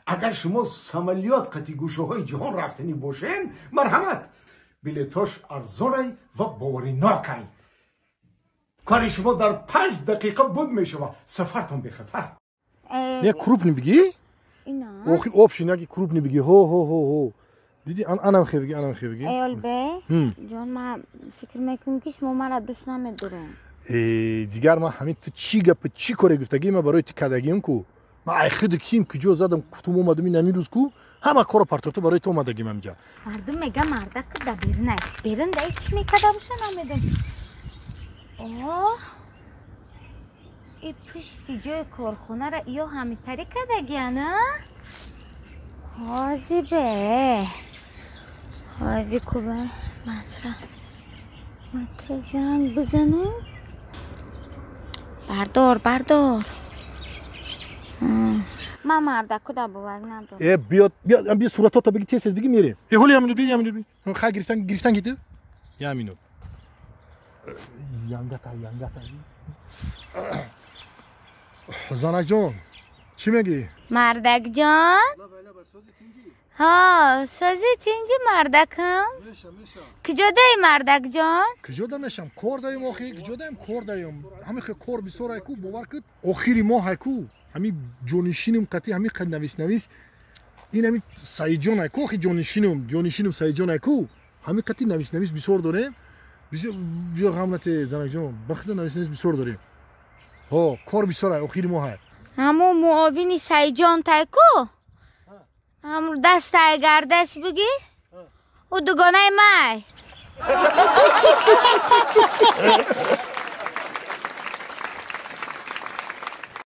اگر شما سمالیات قطی گوشه های جهان رفتنی باشین مرحمت بلیتاش ارزانه و باوری ناکه کاری شما در 5 دقیقه بود میشوه سفرتون به خطر نه کروپنی بگی؟ اینا اوخی آبشی نگی کروپنی بگی هو دیدی انم خیلی بگی ایال به جان من فکر میکنم که شما مرا دوست نمیدارم دیگر من همین تو چی گپ چی کاری گفتگی من برای تو کدگیم کو من ای خود کیم کجا زدم گفتم اومدم این نمی روز کو همه کارو پرتافتو برای تو اومدگیم امجا مردم میگه مردک که بیرون ده چی میکدمشو نمیدم اوه ای پشتی جای کارخونه را یا همی تری کدگی نه حاضی به حاضی کوبه مطرح زنگ بزنه بردار من مردک رو در بوگ ندارم بیا صورتات بگی تیز بگی میره هولی همینو بی خواهی گریستن گیده یا همینو یانگتا زانک جان چی میگی؟ مردک جان؟ ها سازی تینجی مردکم؟ میشم کجا دایی مردک جان؟ کجا دمیشم کار دایم آخی کجا دایم کار دایم همین کار بسیار هایکو باور کد آخری ماه هایکو همین جانشینم قطعی همین قد نویس این همین سایجان هایکو آخی جانشینم سایجان هایکو همین قطعی نویس بسیار داره بیا غمنت زنک جان بخدا نویس بسیار داره ها کار بسیار های آخری ماه های همون معاونی سایجان تایکو همون دست های گردش بگی او دوگانه مای